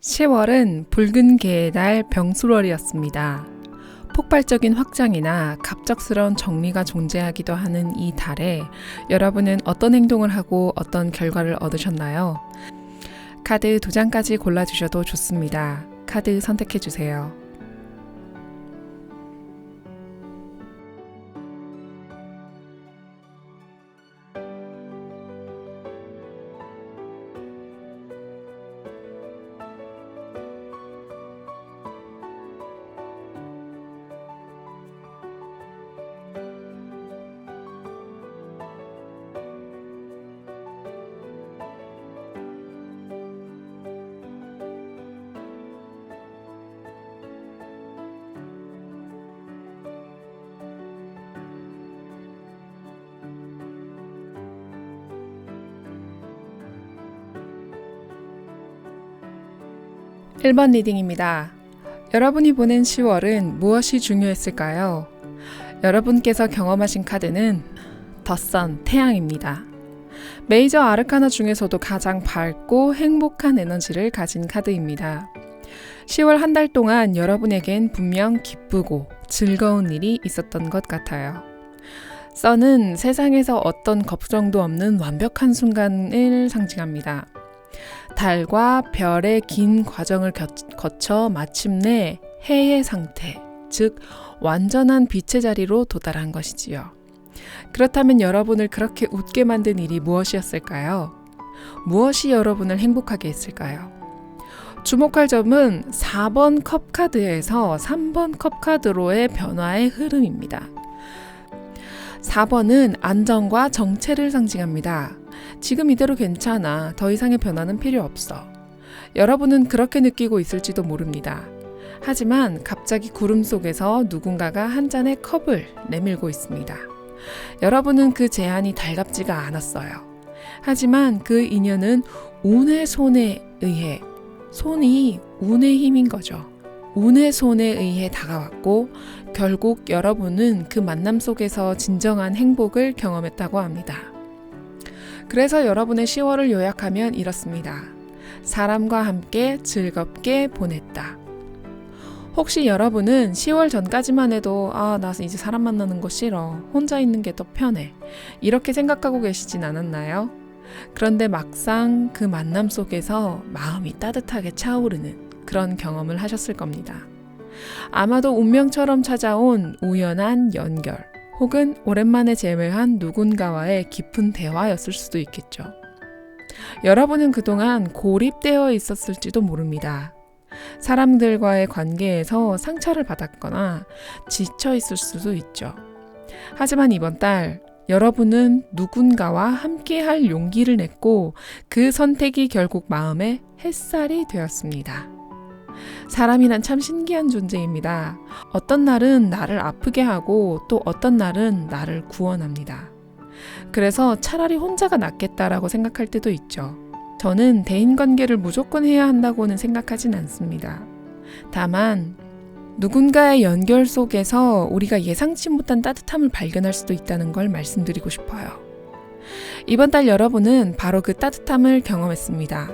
10월은 붉은 개의 달 병술월이었습니다. 폭발적인 확장이나 갑작스러운 정리가 존재하기도 하는 이 달에 여러분은 어떤 행동을 하고 어떤 결과를 얻으셨나요? 카드 2장까지 골라주셔도 좋습니다. 카드 선택해주세요. (1번) 리딩입니다. 여러분이 보낸 10월은 무엇이 중요했을까요? 여러분께서 경험하신 카드는 더 선, 태양입니다. 메이저 아르카나 중에서도 가장 밝고 행복한 에너지를 가진 카드입니다. 10월 한 달 동안 여러분에겐 분명 기쁘고 즐거운 일이 있었던 것 같아요. 선은 세상에서 어떤 걱정도 없는 완벽한 순간을 상징합니다. 달과 별의 긴 과정을 거쳐 마침내 해의 상태, 즉 완전한 빛의 자리로 도달한 것이지요. 그렇다면 여러분을 그렇게 웃게 만든 일이 무엇이었을까요? 무엇이 여러분을 행복하게 했을까요? 주목할 점은 4번 컵 카드에서 3번 컵 카드로의 변화의 흐름입니다. 4번은 안정과 정체를 상징합니다. 지금 이대로 괜찮아. 더 이상의 변화는 필요 없어. 여러분은 그렇게 느끼고 있을지도 모릅니다. 하지만 갑자기 구름 속에서 누군가가 한 잔의 컵을 내밀고 있습니다. 여러분은 그 제안이 달갑지가 않았어요. 하지만 그 인연은 운의 손에 의해, 손이 운의 힘인 거죠. 운의 손에 의해 다가왔고 결국 여러분은 그 만남 속에서 진정한 행복을 경험했다고 합니다. 그래서 여러분의 10월을 요약하면 이렇습니다. 사람과 함께 즐겁게 보냈다. 혹시 여러분은 10월 전까지만 해도 나 이제 사람 만나는 거 싫어. 혼자 있는 게 더 편해. 이렇게 생각하고 계시진 않았나요? 그런데 막상 그 만남 속에서 마음이 따뜻하게 차오르는 그런 경험을 하셨을 겁니다. 아마도 운명처럼 찾아온 우연한 연결 혹은 오랜만에 재회한 누군가와의 깊은 대화였을 수도 있겠죠. 여러분은 그동안 고립되어 있었을지도 모릅니다. 사람들과의 관계에서 상처를 받았거나 지쳐 있을 수도 있죠. 하지만 이번 달 여러분은 누군가와 함께할 용기를 냈고 그 선택이 결국 마음의 햇살이 되었습니다. 사람이란 참 신기한 존재입니다. 어떤 날은 나를 아프게 하고 또 어떤 날은 나를 구원합니다. 그래서 차라리 혼자가 낫겠다라고 생각할 때도 있죠. 저는 대인관계를 무조건 해야 한다고는 생각하진 않습니다. 다만 누군가의 연결 속에서 우리가 예상치 못한 따뜻함을 발견할 수도 있다는 걸 말씀드리고 싶어요. 이번 달 여러분은 바로 그 따뜻함을 경험했습니다.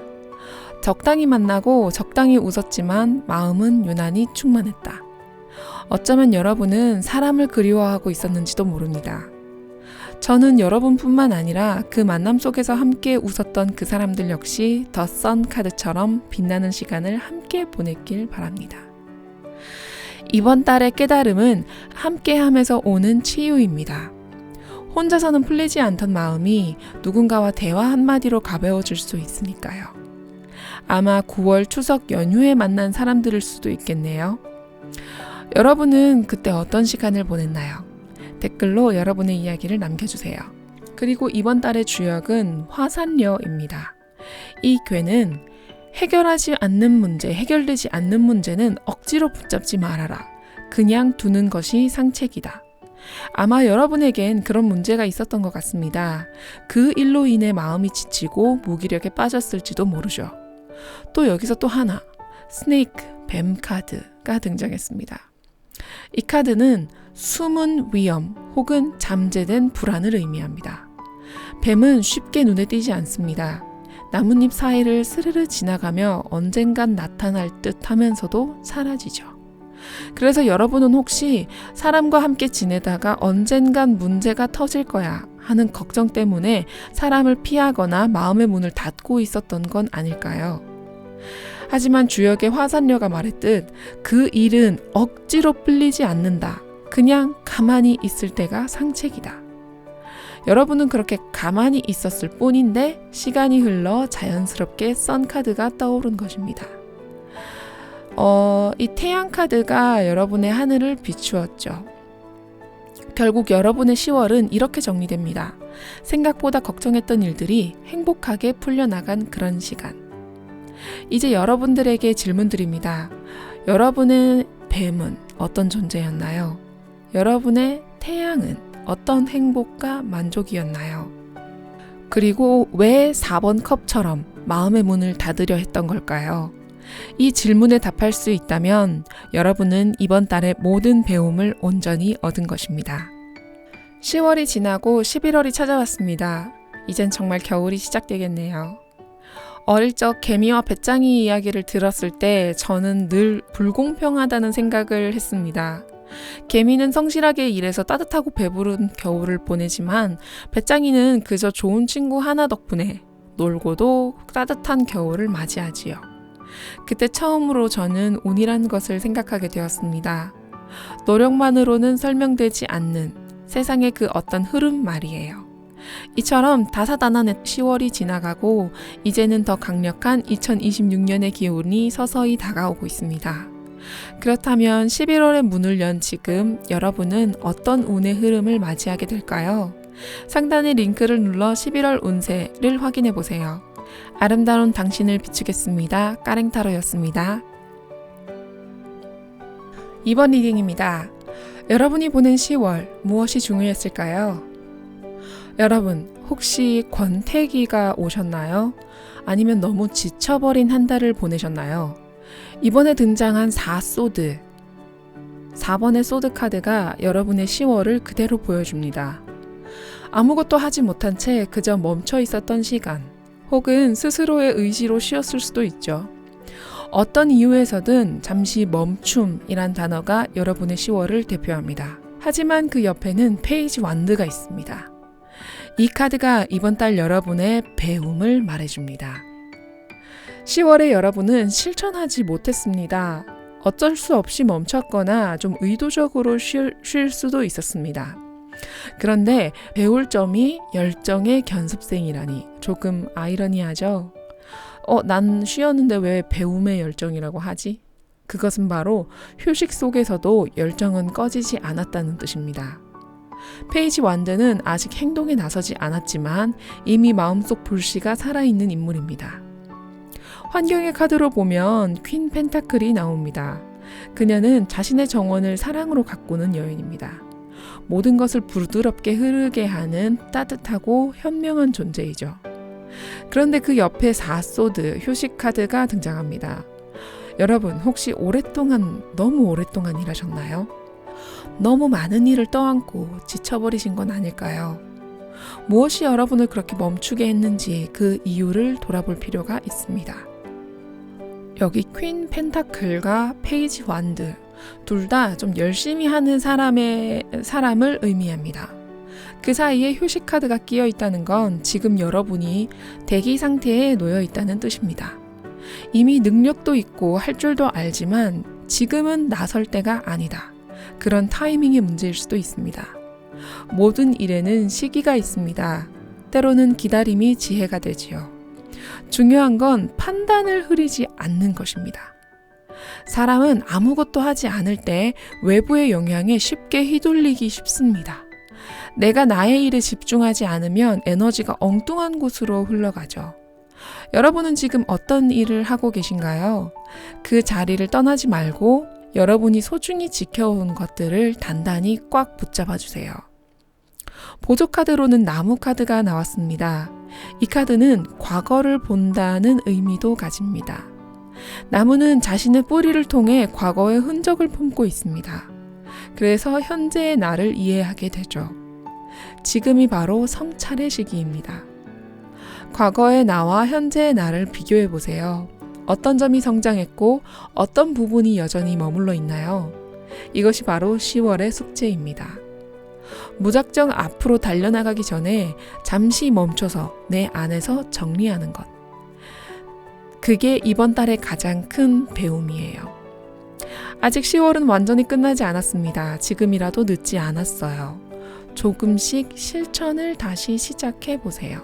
적당히 만나고 적당히 웃었지만 마음은 유난히 충만했다. 어쩌면 여러분은 사람을 그리워하고 있었는지도 모릅니다. 저는 여러분뿐만 아니라 그 만남 속에서 함께 웃었던 그 사람들 역시 더 선 카드처럼 빛나는 시간을 함께 보냈길 바랍니다. 이번 달의 깨달음은 함께하면서 오는 치유입니다. 혼자서는 풀리지 않던 마음이 누군가와 대화 한마디로 가벼워질 수 있으니까요. 아마 9월 추석 연휴에 만난 사람들일 수도 있겠네요. 여러분은 그때 어떤 시간을 보냈나요? 댓글로 여러분의 이야기를 남겨주세요. 그리고 이번 달의 주역은 화산녀입니다. 이 괴는 해결되지 않는 문제는 억지로 붙잡지 말아라. 그냥 두는 것이 상책이다. 아마 여러분에겐 그런 문제가 있었던 것 같습니다. 그 일로 인해 마음이 지치고 무기력에 빠졌을지도 모르죠. 또 여기서 또 하나, 스네이크, 뱀 카드가 등장했습니다. 이 카드는 숨은 위험 혹은 잠재된 불안을 의미합니다. 뱀은 쉽게 눈에 띄지 않습니다. 나뭇잎 사이를 스르르 지나가며 언젠간 나타날 듯 하면서도 사라지죠. 그래서 여러분은 혹시 사람과 함께 지내다가 언젠간 문제가 터질 거야 하는 걱정 때문에 사람을 피하거나 마음의 문을 닫고 있었던 건 아닐까요? 하지만 주역의 화산녀가 말했듯 그 일은 억지로 풀리지 않는다. 그냥 가만히 있을 때가 상책이다. 여러분은 그렇게 가만히 있었을 뿐인데 시간이 흘러 자연스럽게 선카드가 떠오른 것입니다. 이 태양 카드가 여러분의 하늘을 비추었죠. 결국 여러분의 10월은 이렇게 정리됩니다. 생각보다 걱정했던 일들이 행복하게 풀려나간 그런 시간. 이제 여러분들에게 질문 드립니다. 여러분의 뱀은 어떤 존재였나요? 여러분의 태양은 어떤 행복과 만족이었나요? 그리고 왜 4번 컵처럼 마음의 문을 닫으려 했던 걸까요? 이 질문에 답할 수 있다면 여러분은 이번 달의 모든 배움을 온전히 얻은 것입니다. 10월이 지나고 11월이 찾아왔습니다. 이젠 정말 겨울이 시작되겠네요. 어릴 적 개미와 배짱이 이야기를 들었을 때 저는 늘 불공평하다는 생각을 했습니다. 개미는 성실하게 일해서 따뜻하고 배부른 겨울을 보내지만 배짱이는 그저 좋은 친구 하나 덕분에 놀고도 따뜻한 겨울을 맞이하지요. 그때 처음으로 저는 운이란 것을 생각하게 되었습니다. 노력만으로는 설명되지 않는 세상의 그 어떤 흐름 말이에요. 이처럼 다사다난한 10월이 지나가고 이제는 더 강력한 2026년의 기운이 서서히 다가오고 있습니다. 그렇다면 11월의 문을 연 지금 여러분은 어떤 운의 흐름을 맞이하게 될까요? 상단의 링크를 눌러 11월 운세를 확인해 보세요. 아름다운 당신을 비추겠습니다. 까랭타로였습니다. 2번 리딩입니다. 여러분이 보낸 10월 무엇이 중요했을까요? 여러분, 혹시 권태기가 오셨나요? 아니면 너무 지쳐버린 한 달을 보내셨나요? 이번에 등장한 4소드, 4번의 소드 카드가 여러분의 10월을 그대로 보여줍니다. 아무것도 하지 못한 채 그저 멈춰 있었던 시간, 혹은 스스로의 의지로 쉬었을 수도 있죠. 어떤 이유에서든 잠시 멈춤이란 단어가 여러분의 10월을 대표합니다. 하지만 그 옆에는 페이지 완드가 있습니다. 이 카드가 이번 달 여러분의 배움을 말해줍니다. 10월에 여러분은 실천하지 못했습니다. 어쩔 수 없이 멈췄거나 좀 의도적으로 쉴 수도 있었습니다. 그런데 배울 점이 열정의 견습생이라니 조금 아이러니하죠? 난 쉬었는데 왜 배움의 열정이라고 하지? 그것은 바로 휴식 속에서도 열정은 꺼지지 않았다는 뜻입니다. 페이지 완드는 아직 행동에 나서지 않았지만 이미 마음속 불씨가 살아있는 인물입니다. 환경의 카드로 보면 퀸 펜타클이 나옵니다. 그녀는 자신의 정원을 사랑으로 가꾸는 여인입니다. 모든 것을 부드럽게 흐르게 하는 따뜻하고 현명한 존재이죠. 그런데 그 옆에 4소드 휴식 카드가 등장합니다. 여러분, 혹시 너무 오랫동안 일하셨나요? 너무 많은 일을 떠안고 지쳐버리신 건 아닐까요? 무엇이 여러분을 그렇게 멈추게 했는지 그 이유를 돌아볼 필요가 있습니다. 여기 퀸 펜타클과 페이지 완드 둘 다 좀 열심히 하는 사람을 의미합니다. 그 사이에 휴식 카드가 끼어 있다는 건 지금 여러분이 대기 상태에 놓여 있다는 뜻입니다. 이미 능력도 있고 할 줄도 알지만 지금은 나설 때가 아니다. 그런 타이밍의 문제일 수도 있습니다. 모든 일에는 시기가 있습니다. 때로는 기다림이 지혜가 되지요. 중요한 건 판단을 흐리지 않는 것입니다. 사람은 아무것도 하지 않을 때 외부의 영향에 쉽게 휘둘리기 쉽습니다. 내가 나의 일에 집중하지 않으면 에너지가 엉뚱한 곳으로 흘러가죠. 여러분은 지금 어떤 일을 하고 계신가요? 그 자리를 떠나지 말고 여러분이 소중히 지켜온 것들을 단단히 꽉 붙잡아 주세요. 보조 카드로는 나무 카드가 나왔습니다. 이 카드는 과거를 본다는 의미도 가집니다. 나무는 자신의 뿌리를 통해 과거의 흔적을 품고 있습니다. 그래서 현재의 나를 이해하게 되죠. 지금이 바로 성찰의 시기입니다. 과거의 나와 현재의 나를 비교해 보세요. 어떤 점이 성장했고 어떤 부분이 여전히 머물러 있나요? 이것이 바로 10월의 숙제입니다. 무작정 앞으로 달려나가기 전에 잠시 멈춰서 내 안에서 정리하는 것. 그게 이번 달의 가장 큰 배움이에요. 아직 10월은 완전히 끝나지 않았습니다. 지금이라도 늦지 않았어요. 조금씩 실천을 다시 시작해 보세요.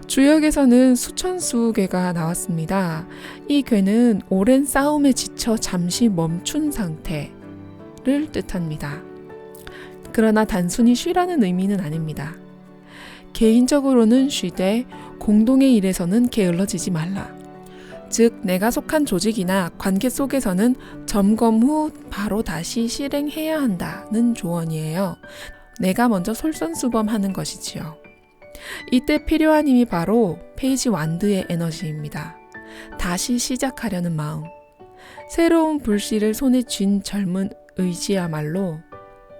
주역에서는 수천수 괴가 나왔습니다. 이 괴는 오랜 싸움에 지쳐 잠시 멈춘 상태를 뜻합니다. 그러나 단순히 쉬라는 의미는 아닙니다. 개인적으로는 쉬되 공동의 일에서는 게을러지지 말라. 즉, 내가 속한 조직이나 관계 속에서는 점검 후 바로 다시 실행해야 한다는 조언이에요. 내가 먼저 솔선수범하는 것이지요. 이때 필요한 힘이 바로 페이지 완드의 에너지입니다. 다시 시작하려는 마음. 새로운 불씨를 손에 쥔 젊은 의지야말로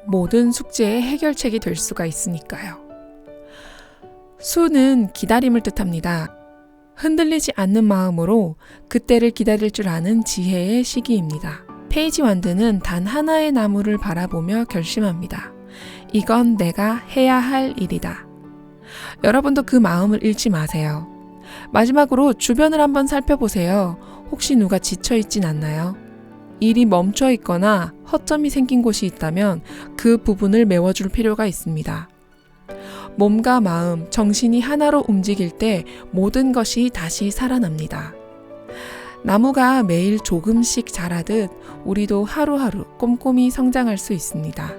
모든 숙제의 해결책이 될 수가 있으니까요. 수는 기다림을 뜻합니다. 흔들리지 않는 마음으로 그때를 기다릴 줄 아는 지혜의 시기입니다. 페이지 완드는 단 하나의 나무를 바라보며 결심합니다. 이건 내가 해야 할 일이다. 여러분도 그 마음을 잃지 마세요. 마지막으로 주변을 한번 살펴보세요. 혹시 누가 지쳐있진 않나요? 일이 멈춰 있거나 허점이 생긴 곳이 있다면 그 부분을 메워줄 필요가 있습니다. 몸과 마음, 정신이 하나로 움직일 때 모든 것이 다시 살아납니다. 나무가 매일 조금씩 자라듯 우리도 하루하루 꼼꼼히 성장할 수 있습니다.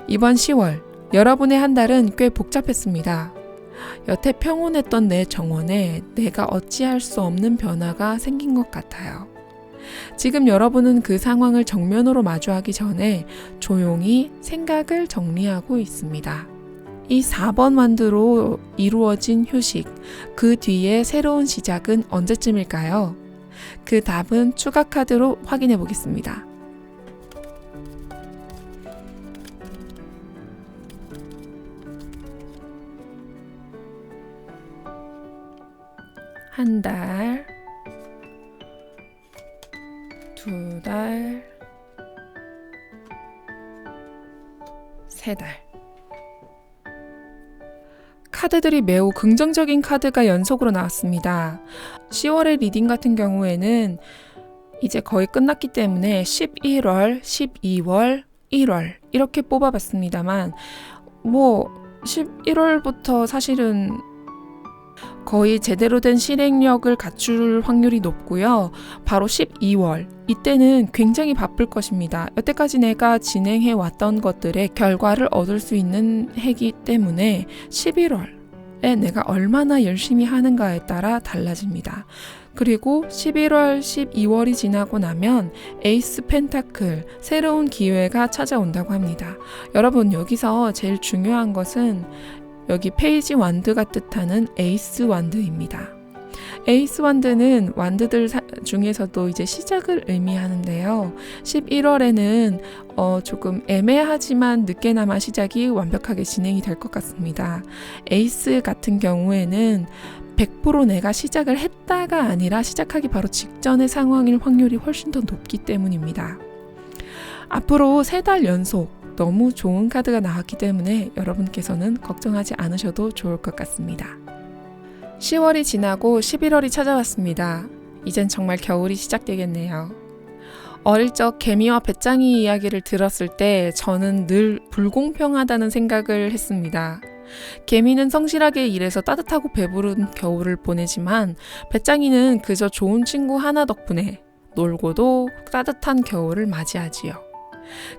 이번 10월, 여러분의 한 달은 꽤 복잡했습니다. 여태 평온했던 내 정원에 내가 어찌할 수 없는 변화가 생긴 것 같아요. 지금 여러분은 그 상황을 정면으로 마주하기 전에 조용히 생각을 정리하고 있습니다. 이 4번 완드로 이루어진 휴식, 그 뒤에 새로운 시작은 언제쯤일까요? 그 답은 추가 카드로 확인해 보겠습니다. 한 달, 두 달, 세 달. 카드들이 매우 긍정적인 카드가 연속으로 나왔습니다. 10월의 리딩 같은 경우에는 이제 거의 끝났기 때문에 11월, 12월, 1월 이렇게 뽑아봤습니다만 11월부터 사실은 거의 제대로 된 실행력을 갖출 확률이 높고요. 바로 12월, 이때는 굉장히 바쁠 것입니다. 여태까지 내가 진행해 왔던 것들의 결과를 얻을 수 있는 해기 때문에 11월에 내가 얼마나 열심히 하는가에 따라 달라집니다. 그리고 11월, 12월이 지나고 나면 에이스 펜타클, 새로운 기회가 찾아온다고 합니다. 여러분, 여기서 제일 중요한 것은 여기 페이지 완드가 뜻하는 에이스 완드입니다. 에이스 완드는 완드들 중에서도 이제 시작을 의미하는데요. 11월에는 조금 애매하지만 늦게나마 시작이 완벽하게 진행이 될 것 같습니다. 에이스 같은 경우에는 100% 내가 시작을 했다가 아니라 시작하기 바로 직전의 상황일 확률이 훨씬 더 높기 때문입니다. 앞으로 3달 연속 너무 좋은 카드가 나왔기 때문에 여러분께서는 걱정하지 않으셔도 좋을 것 같습니다. 10월이 지나고 11월이 찾아왔습니다. 이젠 정말 겨울이 시작되겠네요. 어릴 적 개미와 배짱이 이야기를 들었을 때 저는 늘 불공평하다는 생각을 했습니다. 개미는 성실하게 일해서 따뜻하고 배부른 겨울을 보내지만 배짱이는 그저 좋은 친구 하나 덕분에 놀고도 따뜻한 겨울을 맞이하지요.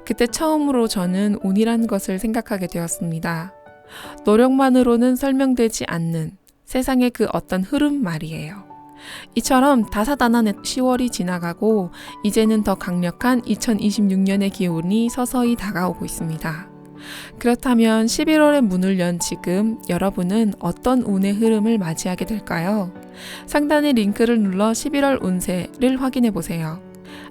그때 처음으로 저는 운이란 것을 생각하게 되었습니다. 노력만으로는 설명되지 않는 세상의 그 어떤 흐름 말이에요. 이처럼 다사다난한 10월이 지나가고 이제는 더 강력한 2026년의 기운이 서서히 다가오고 있습니다. 그렇다면 11월의 문을 연 지금 여러분은 어떤 운의 흐름을 맞이하게 될까요? 상단의 링크를 눌러 11월 운세를 확인해 보세요.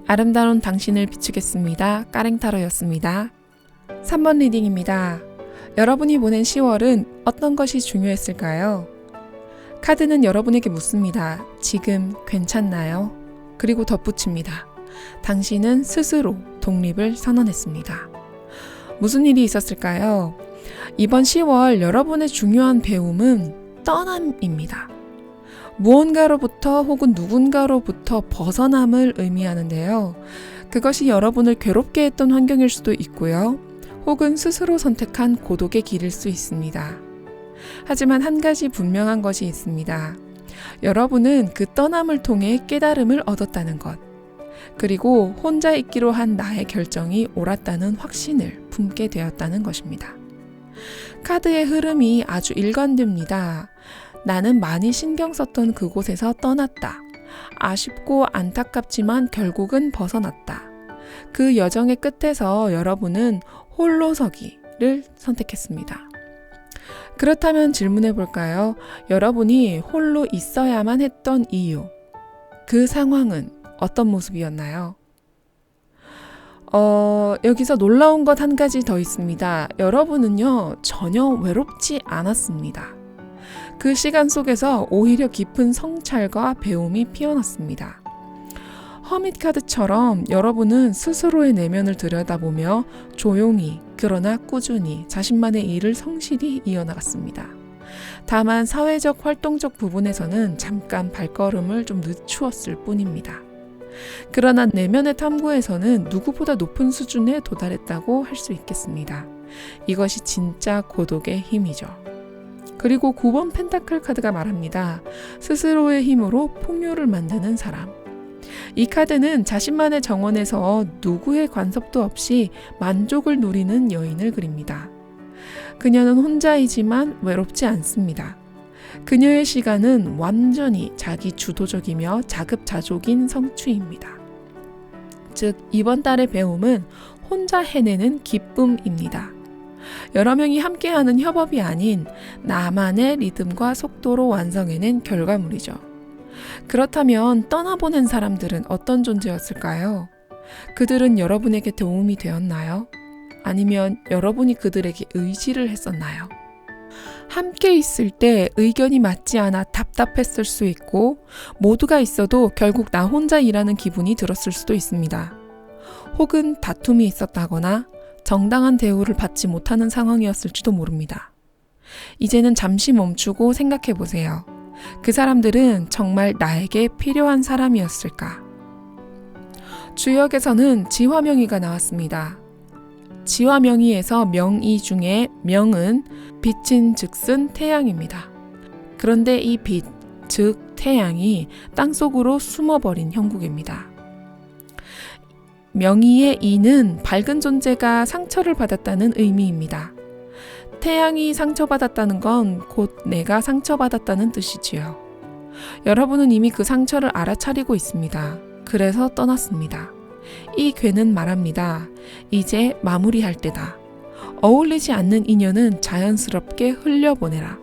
아름다운 당신을 비추겠습니다. 까랭타로였습니다. 3번 리딩입니다. 여러분이 보낸 10월은 어떤 것이 중요했을까요? 카드는 여러분에게 묻습니다. 지금 괜찮나요? 그리고 덧붙입니다. 당신은 스스로 독립을 선언했습니다. 무슨 일이 있었을까요? 이번 10월 여러분의 중요한 배움은 떠남입니다. 무언가로부터 혹은 누군가로부터 벗어남을 의미하는데요. 그것이 여러분을 괴롭게 했던 환경일 수도 있고요. 혹은 스스로 선택한 고독의 길일 수 있습니다. 하지만 한 가지 분명한 것이 있습니다. 여러분은 그 떠남을 통해 깨달음을 얻었다는 것. 그리고 혼자 있기로 한 나의 결정이 옳았다는 확신을 품게 되었다는 것입니다. 카드의 흐름이 아주 일관됩니다. 나는 많이 신경 썼던 그곳에서 떠났다. 아쉽고 안타깝지만 결국은 벗어났다. 그 여정의 끝에서 여러분은 홀로서기를 선택했습니다. 그렇다면 질문해 볼까요? 여러분이 홀로 있어야만 했던 이유, 그 상황은 어떤 모습이었나요? 여기서 놀라운 것 한 가지 더 있습니다. 여러분은요, 전혀 외롭지 않았습니다. 그 시간 속에서 오히려 깊은 성찰과 배움이 피어났습니다. 허밋 카드처럼 여러분은 스스로의 내면을 들여다보며 조용히 그러나 꾸준히 자신만의 일을 성실히 이어나갔습니다. 다만 사회적 활동적 부분에서는 잠깐 발걸음을 좀 늦추었을 뿐입니다. 그러나 내면의 탐구에서는 누구보다 높은 수준에 도달했다고 할 수 있겠습니다. 이것이 진짜 고독의 힘이죠. 그리고 9번 펜타클 카드가 말합니다. 스스로의 힘으로 풍요를 만드는 사람. 이 카드는 자신만의 정원에서 누구의 간섭도 없이 만족을 누리는 여인을 그립니다. 그녀는 혼자이지만 외롭지 않습니다. 그녀의 시간은 완전히 자기 주도적이며 자급자족인 성취입니다. 즉, 이번 달의 배움은 혼자 해내는 기쁨입니다. 여러 명이 함께하는 협업이 아닌 나만의 리듬과 속도로 완성해낸 결과물이죠. 그렇다면 떠나보낸 사람들은 어떤 존재였을까요? 그들은 여러분에게 도움이 되었나요? 아니면 여러분이 그들에게 의지를 했었나요? 함께 있을 때 의견이 맞지 않아 답답했을 수 있고, 모두가 있어도 결국 나 혼자 일하는 기분이 들었을 수도 있습니다. 혹은 다툼이 있었다거나 정당한 대우를 받지 못하는 상황이었을지도 모릅니다. 이제는 잠시 멈추고 생각해 보세요. 그 사람들은 정말 나에게 필요한 사람이었을까? 주역에서는 지화명의가 나왔습니다. 지화명의에서 명의 중에 명은 빛인 즉슨 태양입니다. 그런데 이 빛, 즉 태양이 땅속으로 숨어버린 형국입니다. 명의의 이는 밝은 존재가 상처를 받았다는 의미입니다. 태양이 상처받았다는 건 곧 내가 상처받았다는 뜻이지요. 여러분은 이미 그 상처를 알아차리고 있습니다. 그래서 떠났습니다. 이 괴는 말합니다. 이제 마무리할 때다. 어울리지 않는 인연은 자연스럽게 흘려보내라.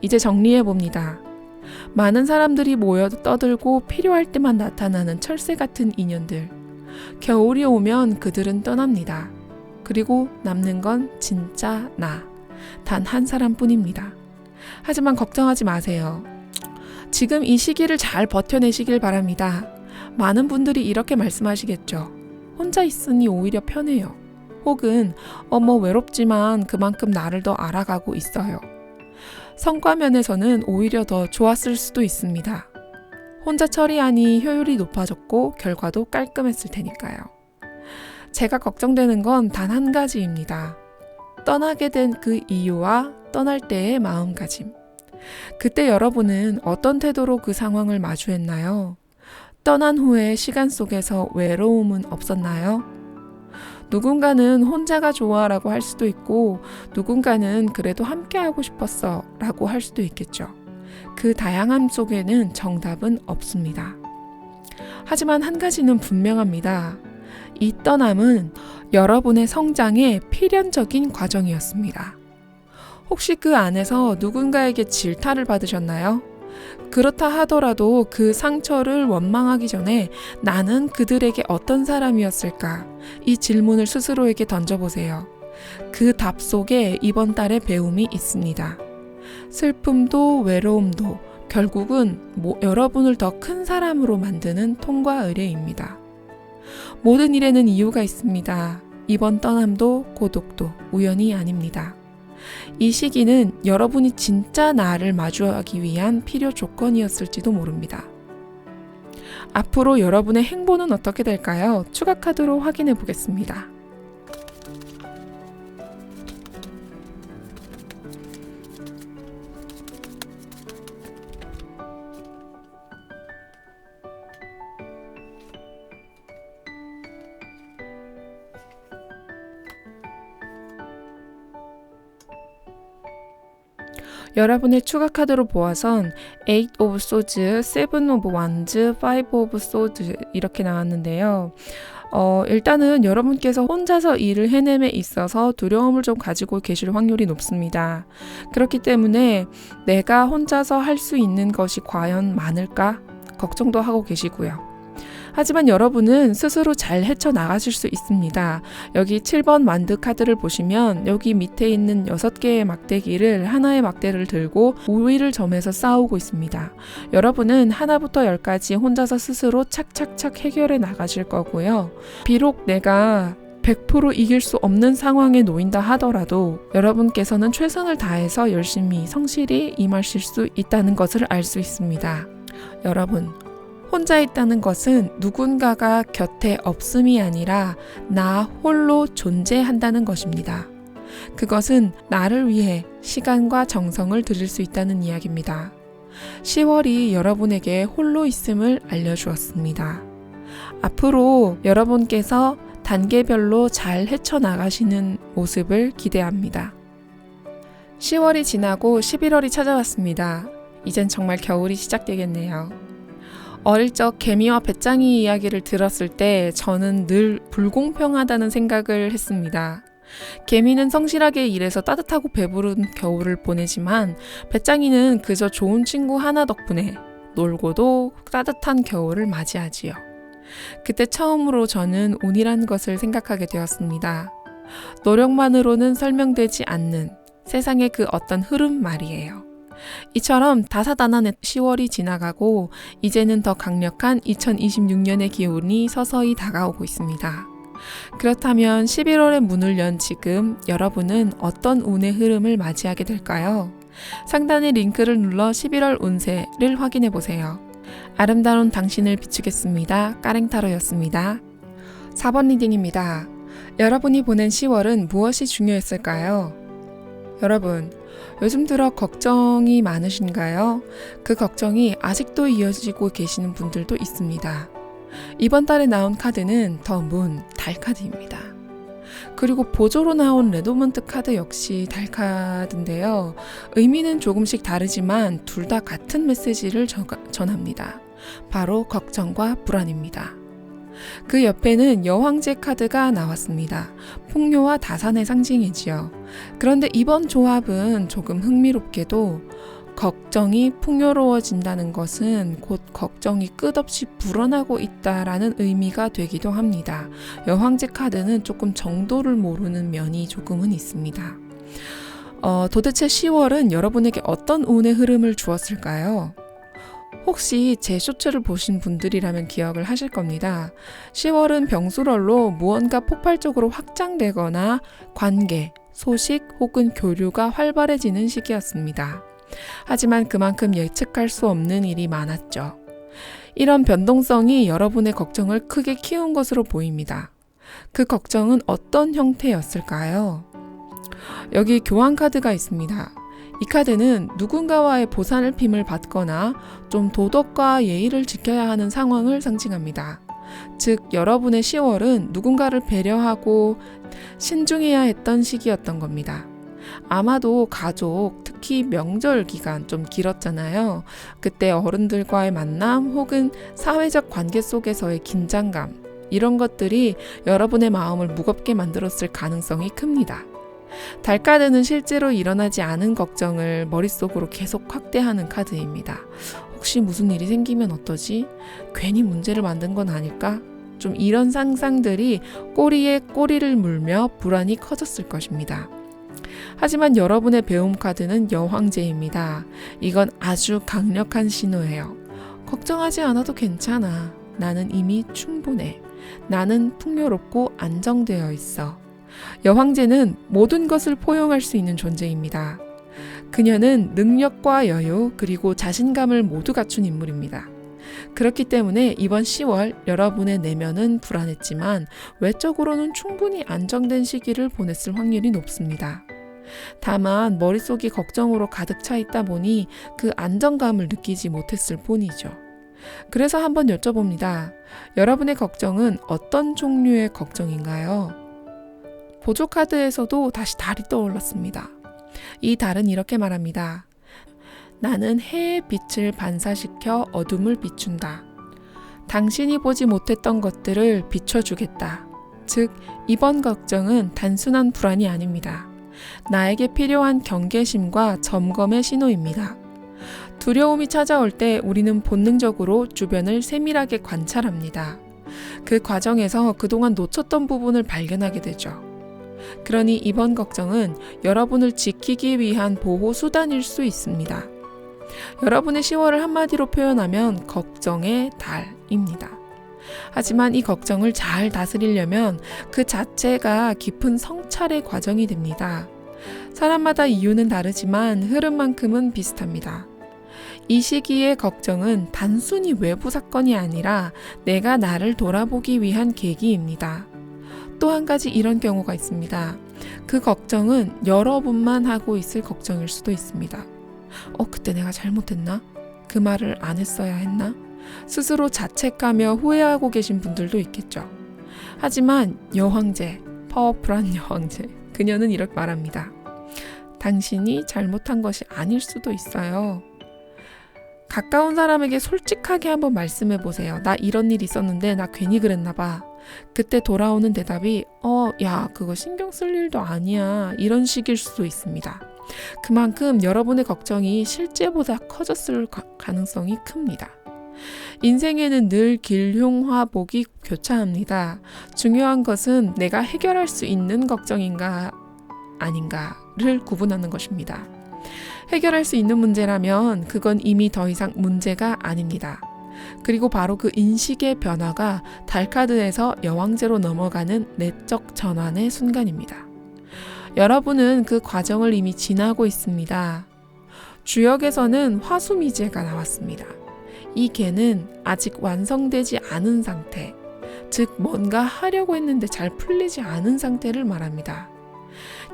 이제 정리해봅니다. 많은 사람들이 모여 떠들고 필요할 때만 나타나는 철새 같은 인연들. 겨울이 오면 그들은 떠납니다. 그리고 남는 건 진짜 나, 단 한 사람뿐입니다. 하지만 걱정하지 마세요. 지금 이 시기를 잘 버텨내시길 바랍니다. 많은 분들이 이렇게 말씀하시겠죠. 혼자 있으니 오히려 편해요. 혹은 외롭지만 그만큼 나를 더 알아가고 있어요. 성과 면에서는 오히려 더 좋았을 수도 있습니다. 혼자 처리하니 효율이 높아졌고 결과도 깔끔했을 테니까요. 제가 걱정되는 건 단 한 가지입니다. 떠나게 된 그 이유와 떠날 때의 마음가짐. 그때 여러분은 어떤 태도로 그 상황을 마주했나요? 떠난 후에 시간 속에서 외로움은 없었나요? 누군가는 혼자가 좋아라고 할 수도 있고, 누군가는 그래도 함께하고 싶었어 라고 할 수도 있겠죠. 그 다양함 속에는 정답은 없습니다. 하지만 한 가지는 분명합니다. 이 떠남은 여러분의 성장의 필연적인 과정이었습니다. 혹시 그 안에서 누군가에게 질타를 받으셨나요? 그렇다 하더라도 그 상처를 원망하기 전에 나는 그들에게 어떤 사람이었을까? 이 질문을 스스로에게 던져보세요. 그 답 속에 이번 달의 배움이 있습니다. 슬픔도 외로움도 결국은 여러분을 더 큰 사람으로 만드는 통과 의례입니다. 모든 일에는 이유가 있습니다. 이번 떠남도 고독도 우연이 아닙니다. 이 시기는 여러분이 진짜 나를 마주하기 위한 필요 조건이었을지도 모릅니다. 앞으로 여러분의 행보는 어떻게 될까요? 추가 카드로 확인해 보겠습니다. 여러분의 추가 카드로 보아선 8 of Swords, 7 of Wands, 5 of Swords 이렇게 나왔는데요. 일단은 여러분께서 혼자서 일을 해냄에 있어서 두려움을 좀 가지고 계실 확률이 높습니다. 그렇기 때문에 내가 혼자서 할 수 있는 것이 과연 많을까? 걱정도 하고 계시고요. 하지만 여러분은 스스로 잘 헤쳐나가실 수 있습니다. 여기 7번 완드 카드를 보시면 여기 밑에 있는 6개의 막대기를 하나의 막대를 들고 우위를 점해서 싸우고 있습니다. 여러분은 하나부터 10까지 혼자서 스스로 착착착 해결해 나가실 거고요. 비록 내가 100% 이길 수 없는 상황에 놓인다 하더라도 여러분께서는 최선을 다해서 열심히 성실히 임하실 수 있다는 것을 알 수 있습니다. 여러분, 혼자 있다는 것은 누군가가 곁에 없음이 아니라 나 홀로 존재한다는 것입니다. 그것은 나를 위해 시간과 정성을 들일 수 있다는 이야기입니다. 10월이 여러분에게 홀로 있음을 알려주었습니다. 앞으로 여러분께서 단계별로 잘 헤쳐나가시는 모습을 기대합니다. 10월이 지나고 11월이 찾아왔습니다. 이젠 정말 겨울이 시작되겠네요. 어릴 적 개미와 배짱이 이야기를 들었을 때 저는 늘 불공평하다는 생각을 했습니다. 개미는 성실하게 일해서 따뜻하고 배부른 겨울을 보내지만 배짱이는 그저 좋은 친구 하나 덕분에 놀고도 따뜻한 겨울을 맞이하지요. 그때 처음으로 저는 운이라는 것을 생각하게 되었습니다. 노력만으로는 설명되지 않는 세상의 그 어떤 흐름 말이에요. 이처럼 다사다난한 10월이 지나가고 이제는 더 강력한 2026년의 기운이 서서히 다가오고 있습니다. 그렇다면 11월의 문을 연 지금 여러분은 어떤 운의 흐름을 맞이하게 될까요? 상단의 링크를 눌러 11월 운세를 확인해 보세요. 아름다운 당신을 비추겠습니다. 까랭타로였습니다. 4번 리딩입니다. 여러분이 보낸 10월은 무엇이 중요했을까요? 여러분, 요즘 들어 걱정이 많으신가요? 그 걱정이 아직도 이어지고 계시는 분들도 있습니다. 이번 달에 나온 카드는 더 문, 달 카드입니다. 그리고 보조로 나온 레도먼트 카드 역시 달 카드인데요. 의미는 조금씩 다르지만 둘 다 같은 메시지를 전합니다. 바로 걱정과 불안입니다. 그 옆에는 여황제 카드가 나왔습니다. 풍요와 다산의 상징이지요. 그런데 이번 조합은 조금 흥미롭게도 걱정이 풍요로워진다는 것은 곧 걱정이 끝없이 불어나고 있다라는 의미가 되기도 합니다. 여황제 카드는 조금 정도를 모르는 면이 조금은 있습니다. 도대체 10월은 여러분에게 어떤 운의 흐름을 주었을까요? 혹시 제 쇼츠를 보신 분들이라면 기억을 하실 겁니다. 10월은 병수월로 무언가 폭발적으로 확장되거나 관계, 소식 혹은 교류가 활발해지는 시기였습니다. 하지만 그만큼 예측할 수 없는 일이 많았죠. 이런 변동성이 여러분의 걱정을 크게 키운 것으로 보입니다. 그 걱정은 어떤 형태였을까요? 여기 교환 카드가 있습니다. 이 카드는 누군가와의 보살핌을 받거나 좀 도덕과 예의를 지켜야 하는 상황을 상징합니다. 즉, 여러분의 10월은 누군가를 배려하고 신중해야 했던 시기였던 겁니다. 아마도 가족, 특히 명절 기간 좀 길었잖아요. 그때 어른들과의 만남 혹은 사회적 관계 속에서의 긴장감, 이런 것들이 여러분의 마음을 무겁게 만들었을 가능성이 큽니다. 달카드는 실제로 일어나지 않은 걱정을 머릿속으로 계속 확대하는 카드입니다. 혹시 무슨 일이 생기면 어떠지? 괜히 문제를 만든 건 아닐까? 좀 이런 상상들이 꼬리에 꼬리를 물며 불안이 커졌을 것입니다. 하지만 여러분의 배움 카드는 여황제입니다. 이건 아주 강력한 신호예요. 걱정하지 않아도 괜찮아. 나는 이미 충분해. 나는 풍요롭고 안정되어 있어. 여황제는 모든 것을 포용할 수 있는 존재입니다. 그녀는 능력과 여유 그리고 자신감을 모두 갖춘 인물입니다. 그렇기 때문에 이번 10월 여러분의 내면은 불안했지만 외적으로는 충분히 안정된 시기를 보냈을 확률이 높습니다. 다만 머릿속이 걱정으로 가득 차 있다 보니 그 안정감을 느끼지 못했을 뿐이죠. 그래서 한번 여쭤봅니다. 여러분의 걱정은 어떤 종류의 걱정인가요? 보조 카드에서도 다시 달이 떠올랐습니다. 이 달은 이렇게 말합니다. 나는 해의 빛을 반사시켜 어둠을 비춘다. 당신이 보지 못했던 것들을 비춰주겠다. 즉, 이번 걱정은 단순한 불안이 아닙니다. 나에게 필요한 경계심과 점검의 신호입니다. 두려움이 찾아올 때 우리는 본능적으로 주변을 세밀하게 관찰합니다. 그 과정에서 그동안 놓쳤던 부분을 발견하게 되죠. 그러니 이번 걱정은 여러분을 지키기 위한 보호 수단일 수 있습니다. 여러분의 10월을 한마디로 표현하면 걱정의 달입니다. 하지만 이 걱정을 잘 다스리려면 그 자체가 깊은 성찰의 과정이 됩니다. 사람마다 이유는 다르지만 흐름만큼은 비슷합니다. 이 시기의 걱정은 단순히 외부 사건이 아니라 내가 나를 돌아보기 위한 계기입니다. 또 한 가지 이런 경우가 있습니다. 그 걱정은 여러분만 하고 있을 걱정일 수도 있습니다. 그때 내가 잘못했나? 그 말을 안 했어야 했나? 스스로 자책하며 후회하고 계신 분들도 있겠죠. 하지만 여황제, 파워풀한 여황제, 그녀는 이렇게 말합니다. 당신이 잘못한 것이 아닐 수도 있어요. 가까운 사람에게 솔직하게 한번 말씀해 보세요. 나 이런 일 있었는데 나 괜히 그랬나 봐. 그때 돌아오는 대답이 야, 그거 신경 쓸 일도 아니야. 이런 식일 수도 있습니다. 그만큼 여러분의 걱정이 실제보다 커졌을 가능성이 큽니다. 인생에는 늘 길흉화복이 교차합니다. 중요한 것은 내가 해결할 수 있는 걱정인가 아닌가를 구분하는 것입니다. 해결할 수 있는 문제라면 그건 이미 더 이상 문제가 아닙니다. 그리고 바로 그 인식의 변화가 달카드에서 여왕제로 넘어가는 내적 전환의 순간입니다. 여러분은 그 과정을 이미 지나고 있습니다. 주역에서는 화수미제가 나왔습니다. 이 개는 아직 완성되지 않은 상태, 즉 뭔가 하려고 했는데 잘 풀리지 않은 상태를 말합니다.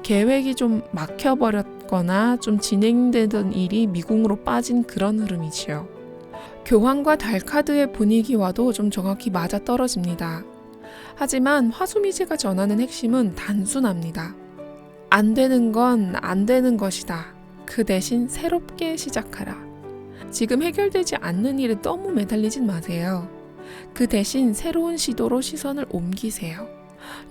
계획이 좀 막혀버렸거나 좀 진행되던 일이 미궁으로 빠진 그런 흐름이지요. 교황과 달카드의 분위기와도 좀 정확히 맞아떨어집니다. 하지만 화수미제가 전하는 핵심은 단순합니다. 안 되는 건 안 되는 것이다. 그 대신 새롭게 시작하라. 지금 해결되지 않는 일에 너무 매달리진 마세요. 그 대신 새로운 시도로 시선을 옮기세요.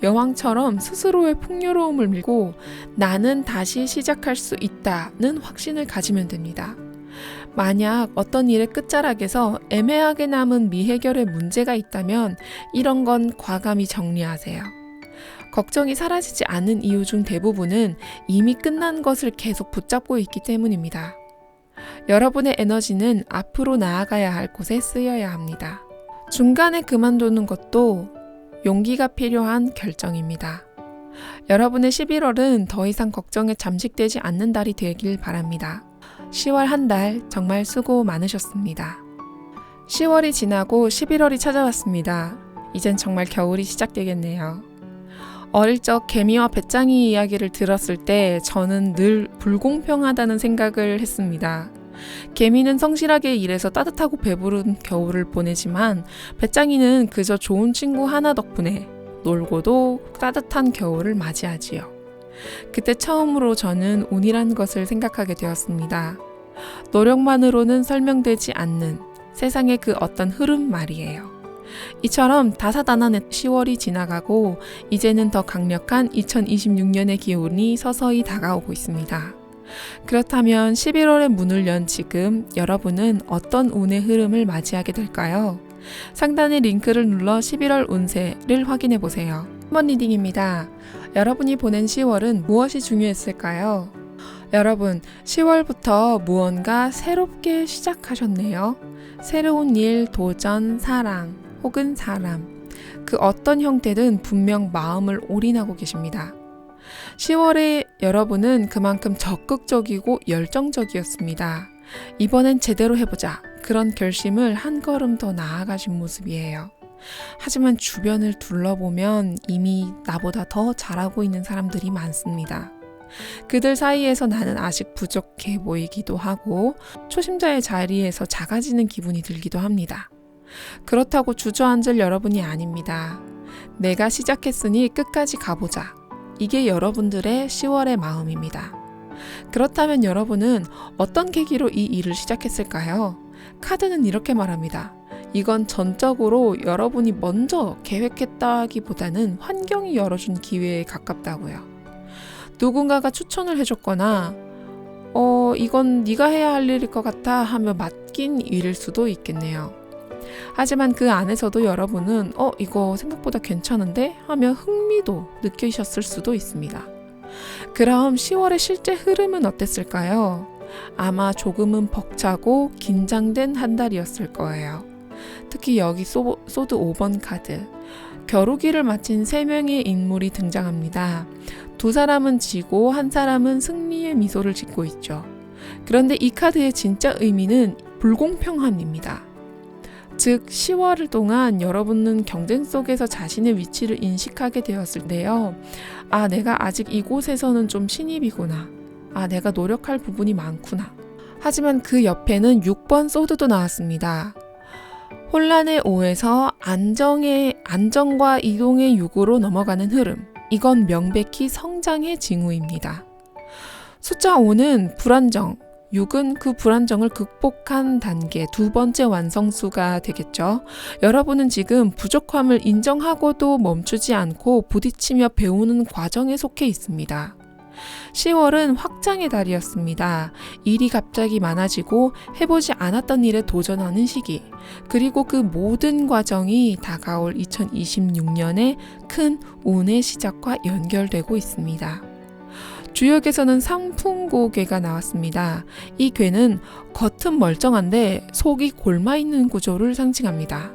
여왕처럼 스스로의 풍요로움을 밀고 나는 다시 시작할 수 있다는 확신을 가지면 됩니다. 만약 어떤 일의 끝자락에서 애매하게 남은 미해결의 문제가 있다면 이런 건 과감히 정리하세요. 걱정이 사라지지 않는 이유 중 대부분은 이미 끝난 것을 계속 붙잡고 있기 때문입니다. 여러분의 에너지는 앞으로 나아가야 할 곳에 쓰여야 합니다. 중간에 그만두는 것도 용기가 필요한 결정입니다. 여러분의 11월은 더 이상 걱정에 잠식되지 않는 달이 되길 바랍니다. 10월 한 달 정말 수고 많으셨습니다. 10월이 지나고 11월이 찾아왔습니다. 이젠 정말 겨울이 시작되겠네요. 어릴 적 개미와 배짱이 이야기를 들었을 때 저는 늘 불공평하다는 생각을 했습니다. 개미는 성실하게 일해서 따뜻하고 배부른 겨울을 보내지만 배짱이는 그저 좋은 친구 하나 덕분에 놀고도 따뜻한 겨울을 맞이하지요. 그때 처음으로 저는 운이란 것을 생각하게 되었습니다. 노력만으로는 설명되지 않는 세상의 그 어떤 흐름 말이에요. 이처럼 다사다난한 10월이 지나가고 이제는 더 강력한 2026년의 기운이 서서히 다가오고 있습니다. 그렇다면 11월의 문을 연 지금 여러분은 어떤 운의 흐름을 맞이하게 될까요? 상단의 링크를 눌러 11월 운세를 확인해 보세요. 3번 리딩입니다. 여러분이 보낸 10월은 무엇이 중요했을까요? 여러분, 10월부터 무언가 새롭게 시작하셨네요. 새로운 일, 도전, 사랑 혹은 사람, 그 어떤 형태든 분명 마음을 올인하고 계십니다. 10월에 여러분은 그만큼 적극적이고 열정적이었습니다. 이번엔 제대로 해보자. 그런 결심을 한 걸음 더 나아가신 모습이에요. 하지만 주변을 둘러보면 이미 나보다 더 잘하고 있는 사람들이 많습니다. 그들 사이에서 나는 아직 부족해 보이기도 하고 초심자의 자리에서 작아지는 기분이 들기도 합니다. 그렇다고 주저앉을 여러분이 아닙니다. 내가 시작했으니 끝까지 가보자. 이게 여러분들의 10월의 마음입니다. 그렇다면 여러분은 어떤 계기로 이 일을 시작했을까요? 카드는 이렇게 말합니다. 이건 전적으로 여러분이 먼저 계획했다기보다는 환경이 열어준 기회에 가깝다고요. 누군가가 추천을 해줬거나 이건 네가 해야 할 일일 것 같아 하며 맡긴 일일 수도 있겠네요. 하지만 그 안에서도 여러분은 이거 생각보다 괜찮은데? 하며 흥미도 느끼셨을 수도 있습니다. 그럼 10월의 실제 흐름은 어땠을까요? 아마 조금은 벅차고 긴장된 한 달이었을 거예요. 특히 여기 소드 5번 카드, 겨루기를 마친 3명의 인물이 등장합니다. 2사람은 지고 한 사람은 승리의 미소를 짓고 있죠. 그런데 이 카드의 진짜 의미는 불공평함입니다. 즉 10월 동안 여러분은 경쟁 속에서 자신의 위치를 인식하게 되었을 때요. 아, 내가 아직 이곳에서는 좀 신입이구나. 아, 내가 노력할 부분이 많구나. 하지만 그 옆에는 6번 소드도 나왔습니다. 혼란의 5에서 안정과 이동의 6으로 넘어가는 흐름. 이건 명백히 성장의 징후입니다. 숫자 5는 불안정, 6은 그 불안정을 극복한 단계, 2번째 완성수가 되겠죠. 여러분은 지금 부족함을 인정하고도 멈추지 않고 부딪히며 배우는 과정에 속해 있습니다. 10월은 확장의 달이었습니다. 일이 갑자기 많아지고 해보지 않았던 일에 도전하는 시기, 그리고 그 모든 과정이 다가올 2026년의 큰 운의 시작과 연결되고 있습니다. 주역에서는 상풍고괴가 나왔습니다. 이 괴는 겉은 멀쩡한데 속이 골마있는 구조를 상징합니다.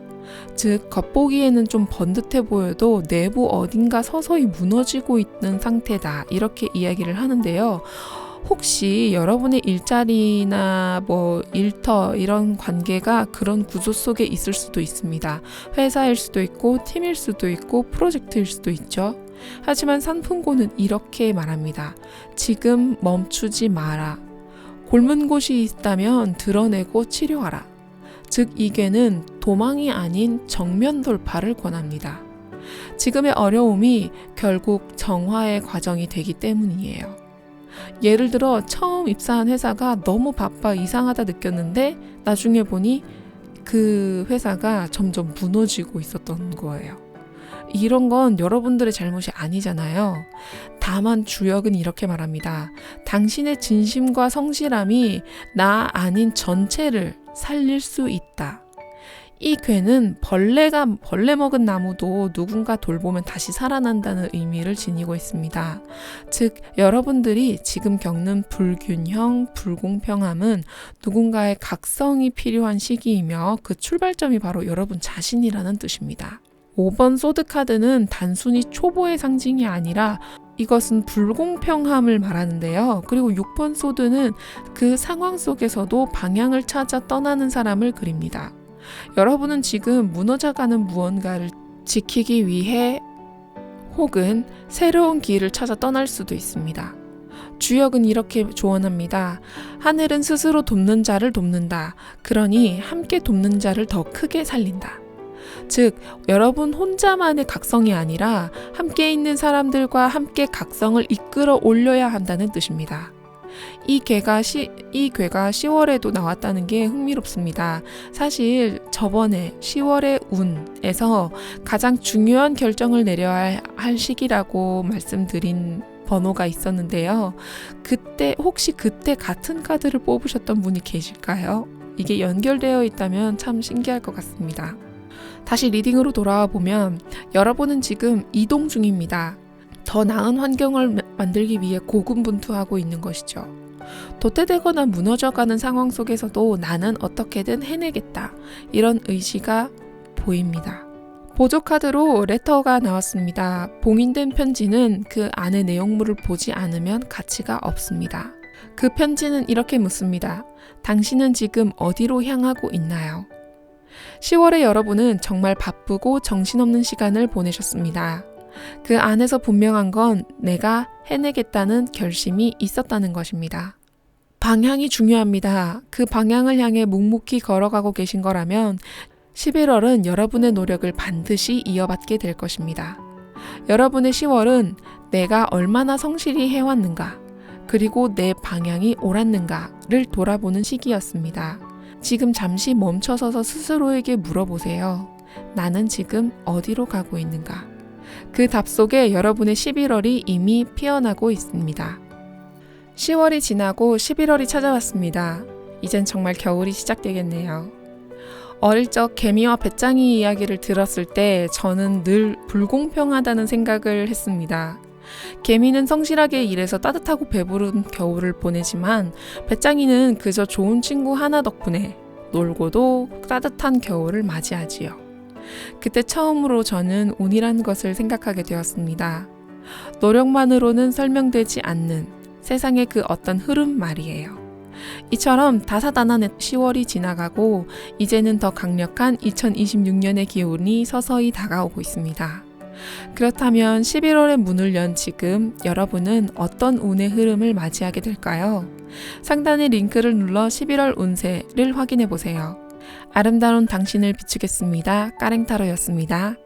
즉 겉보기에는 좀 번듯해 보여도 내부 어딘가 서서히 무너지고 있는 상태다, 이렇게 이야기를 하는데요. 혹시 여러분의 일자리나 일터 이런 관계가 그런 구조 속에 있을 수도 있습니다. 회사일 수도 있고 팀일 수도 있고 프로젝트일 수도 있죠. 하지만 상풍고는 이렇게 말합니다. 지금 멈추지 마라. 골문 곳이 있다면 드러내고 치료하라. 즉 이 괴는 도망이 아닌 정면 돌파를 권합니다. 지금의 어려움이 결국 정화의 과정이 되기 때문이에요. 예를 들어 처음 입사한 회사가 너무 바빠 이상하다 느꼈는데 나중에 보니 그 회사가 점점 무너지고 있었던 거예요. 이런 건 여러분들의 잘못이 아니잖아요. 다만 주역은 이렇게 말합니다. 당신의 진심과 성실함이 나 아닌 전체를 살릴 수 있다. 이 괴는 벌레 먹은 나무도 누군가 돌보면 다시 살아난다는 의미를 지니고 있습니다. 즉 여러분들이 지금 겪는 불균형, 불공평함은 누군가의 각성이 필요한 시기이며 그 출발점이 바로 여러분 자신이라는 뜻입니다. 5번 소드 카드는 단순히 초보의 상징이 아니라 이것은 불공평함을 말하는데요. 그리고 6번 소드는 그 상황 속에서도 방향을 찾아 떠나는 사람을 그립니다. 여러분은 지금 무너져가는 무언가를 지키기 위해 혹은 새로운 길을 찾아 떠날 수도 있습니다. 주역은 이렇게 조언합니다. 하늘은 스스로 돕는 자를 돕는다. 그러니 함께 돕는 자를 더 크게 살린다. 즉 여러분 혼자만의 각성이 아니라 함께 있는 사람들과 함께 각성을 이끌어 올려야 한다는 뜻입니다. 이 괴가 10월에도 나왔다는 게 흥미롭습니다. 사실 저번에 10월의 운에서 가장 중요한 결정을 내려야 할 시기라고 말씀드린 번호가 있었는데요. 혹시 그때 같은 카드를 뽑으셨던 분이 계실까요? 이게 연결되어 있다면 참 신기할 것 같습니다. 다시 리딩으로 돌아와 보면 여러분은 지금 이동 중입니다. 더 나은 환경을 만들기 위해 고군분투하고 있는 것이죠. 도태되거나 무너져가는 상황 속에서도 나는 어떻게든 해내겠다. 이런 의지가 보입니다. 보조 카드로 레터가 나왔습니다. 봉인된 편지는 그 안의 내용물을 보지 않으면 가치가 없습니다. 그 편지는 이렇게 묻습니다. 당신은 지금 어디로 향하고 있나요? 10월에 여러분은 정말 바쁘고 정신없는 시간을 보내셨습니다. 그 안에서 분명한 건 내가 해내겠다는 결심이 있었다는 것입니다. 방향이 중요합니다. 그 방향을 향해 묵묵히 걸어가고 계신 거라면 11월은 여러분의 노력을 반드시 이어받게 될 것입니다. 여러분의 10월은 내가 얼마나 성실히 해왔는가, 그리고 내 방향이 옳았는가를 돌아보는 시기였습니다. 지금 잠시 멈춰서서 스스로에게 물어보세요. 나는 지금 어디로 가고 있는가? 그 답 속에 여러분의 11월이 이미 피어나고 있습니다. 10월이 지나고 11월이 찾아왔습니다. 이젠 정말 겨울이 시작되겠네요. 어릴 적 개미와 배짱이 이야기를 들었을 때 저는 늘 불공평하다는 생각을 했습니다. 개미는 성실하게 일해서 따뜻하고 배부른 겨울을 보내지만 배짱이는 그저 좋은 친구 하나 덕분에 놀고도 따뜻한 겨울을 맞이하지요. 그때 처음으로 저는 운이라는 것을 생각하게 되었습니다. 노력만으로는 설명되지 않는 세상의 그 어떤 흐름 말이에요. 이처럼 다사다난한 10월이 지나가고 이제는 더 강력한 2026년의 기운이 서서히 다가오고 있습니다. 그렇다면 11월의 문을 연 지금 여러분은 어떤 운의 흐름을 맞이하게 될까요? 상단의 링크를 눌러 11월 운세를 확인해 보세요. 아름다운 당신을 비추겠습니다. 까랭타로였습니다.